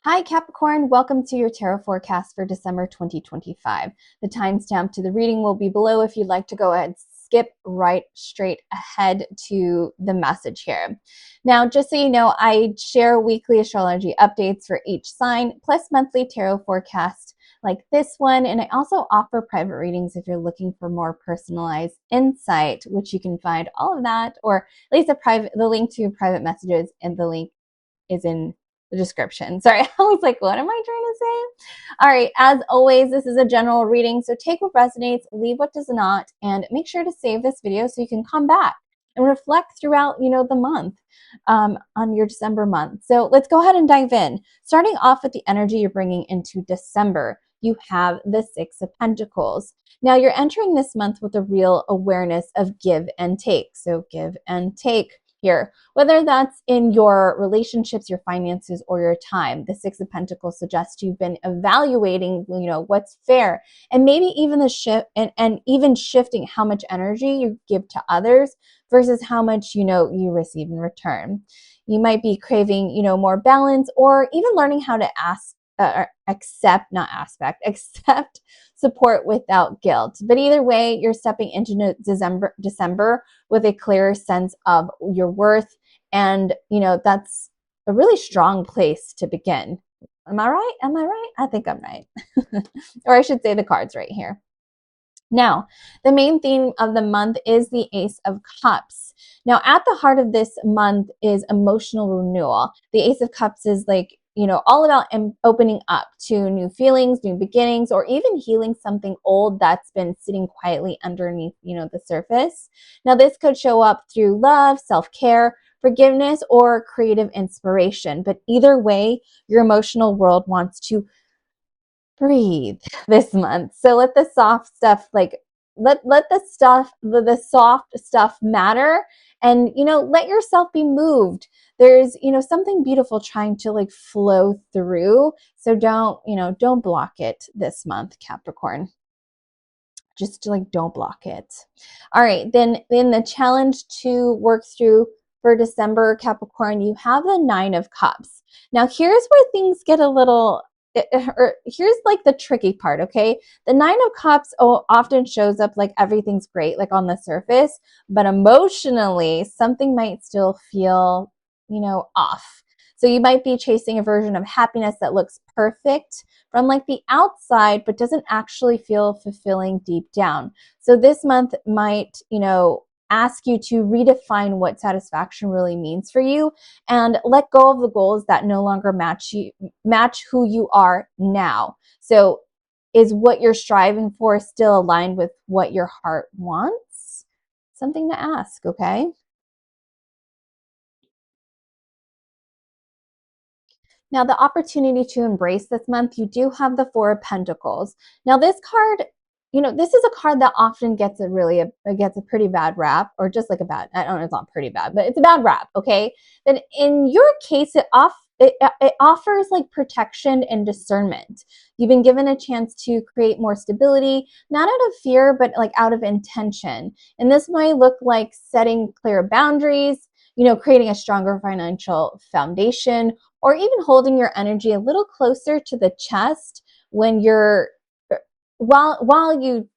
Hi Capricorn, welcome to your tarot forecast for December 2025. The timestamp to the reading will be below if you'd like to go ahead, skip right straight ahead to the message here. Now, just so you know, I share weekly astrology updates for each sign, plus monthly tarot forecast like this one, and I also offer private readings if you're looking for more personalized insight, which you can find all of that, or at least the link to private messages, and the link is in the description. Sorry, I was like, what am I trying to say? All right, as always, this is a general reading, so take what resonates, leave what does not, and make sure to save this video so you can come back and reflect throughout, the month, on your December month. So let's go ahead and dive in. Starting off with the energy you're bringing into December, you have the Six of Pentacles. Now you're entering this month with a real awareness of give and take. So give and take here, whether that's in your relationships, your finances, or your time. The Six of Pentacles suggests you've been evaluating, what's fair, and maybe even the shift and even shifting how much energy you give to others versus how much, you receive in return. You might be craving, more balance, or even learning how to accept support without guilt. But either way, you're stepping into December with a clearer sense of your worth. And, that's a really strong place to begin. Am I right? Am I right? I think I'm right. Or I should say the cards right here. Now, the main theme of the month is the Ace of Cups. Now, at the heart of this month is emotional renewal. The Ace of Cups is like, all about opening up to new feelings, new beginnings, or even healing something old that's been sitting quietly underneath, the surface. Now, this could show up through love, self-care, forgiveness, or creative inspiration. But either way, your emotional world wants to breathe this month. So let the soft stuff let the soft stuff matter, and let yourself be moved. There's something beautiful trying to flow through. So don't block it this month, Capricorn. Just don't block it. All right, then the challenge to work through for December, Capricorn, you have the Nine of Cups. Now here's where things get a little here's the tricky part, okay? The Nine of Cups often shows up like everything's great, on the surface, but emotionally, something might still feel, off. So you might be chasing a version of happiness that looks perfect from the outside, but doesn't actually feel fulfilling deep down. So this month might, ask you to redefine what satisfaction really means for you, and let go of the goals that no longer match who you are now. So is what you're striving for still aligned with what your heart wants? Something to ask, okay? Now, the opportunity to embrace this month, you do have the Four of Pentacles. Now, this card, this is a card that often gets a pretty bad rap, or just a bad, I don't know, it's not pretty bad, but it's a bad rap, okay? Then in your case, it offers protection and discernment. You've been given a chance to create more stability, not out of fear, but out of intention. And this might look like setting clear boundaries, creating a stronger financial foundation, or even holding your energy a little closer to the chest when you're while you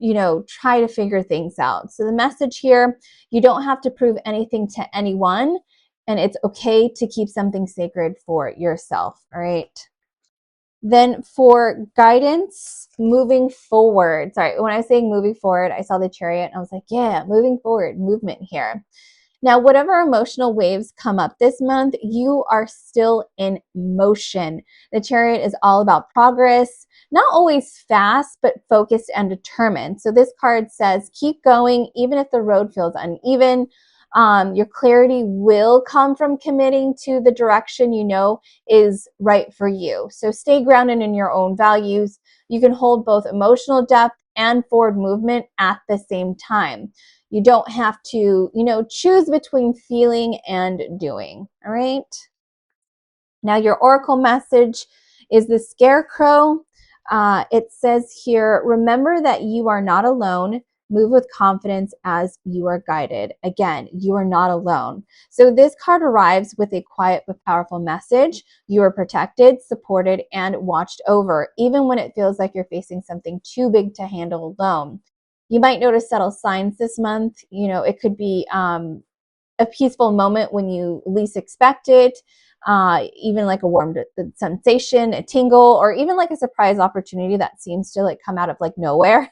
try to figure things out. So the message here, you don't have to prove anything to anyone, and it's okay to keep something sacred for yourself. All right. Then for guidance moving forward, sorry, when I was saying moving forward, I saw the Chariot and I was like, yeah, moving forward, movement here. Now, whatever emotional waves come up this month, you are still in motion. The Chariot is all about progress, not always fast, but focused and determined. So this card says, keep going, even if the road feels uneven. Your clarity will come from committing to the direction is right for you. So stay grounded in your own values. You can hold both emotional depth and forward movement at the same time. You don't have to, choose between feeling and doing. All right. Now, your oracle message is the Scarecrow. It says here, remember that you are not alone. Move with confidence as you are guided. Again, you are not alone. So this card arrives with a quiet but powerful message. You are protected, supported, and watched over, even when it feels like you're facing something too big to handle alone. You might notice subtle signs this month. It could be a peaceful moment when you least expect it, even like a warm sensation, a tingle, or even like a surprise opportunity that seems to like come out of like nowhere.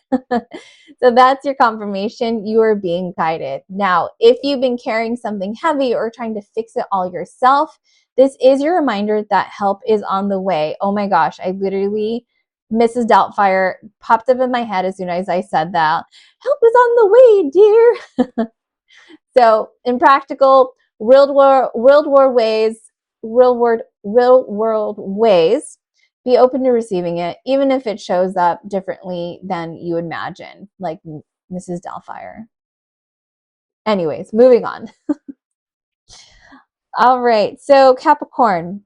So that's your confirmation. You are being guided. Now, if you've been carrying something heavy or trying to fix it all yourself, this is your reminder that help is on the way. Oh my gosh, I literally, Mrs. Doubtfire popped up in my head as soon as I said that. Help is on the way, dear. So in practical, real world ways, be open to receiving it, even if it shows up differently than you imagine, like Mrs. Doubtfire. Anyways, moving on. All right, so Capricorn.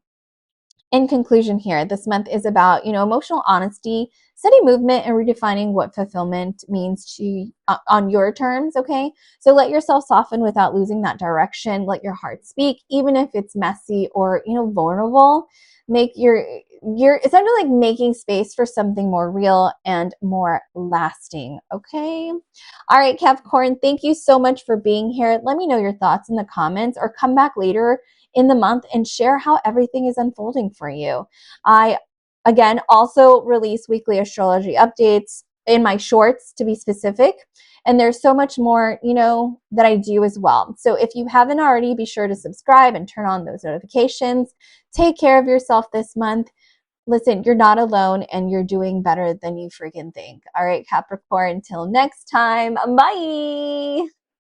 In conclusion here, this month is about, emotional honesty, steady movement, and redefining what fulfillment means to on your terms, okay? So let yourself soften without losing that direction. Let your heart speak, even if it's messy or, vulnerable. Make you're essentially like making space for something more real and more lasting, okay? All right, Capricorn, thank you so much for being here. Let me know your thoughts in the comments or come back later in the month and share how everything is unfolding for you. I, again, also release weekly astrology updates in my shorts, to be specific. And there's so much more, that I do as well. So if you haven't already, be sure to subscribe and turn on those notifications. Take care of yourself this month. Listen, you're not alone and you're doing better than you freaking think. All right, Capricorn, until next time, bye.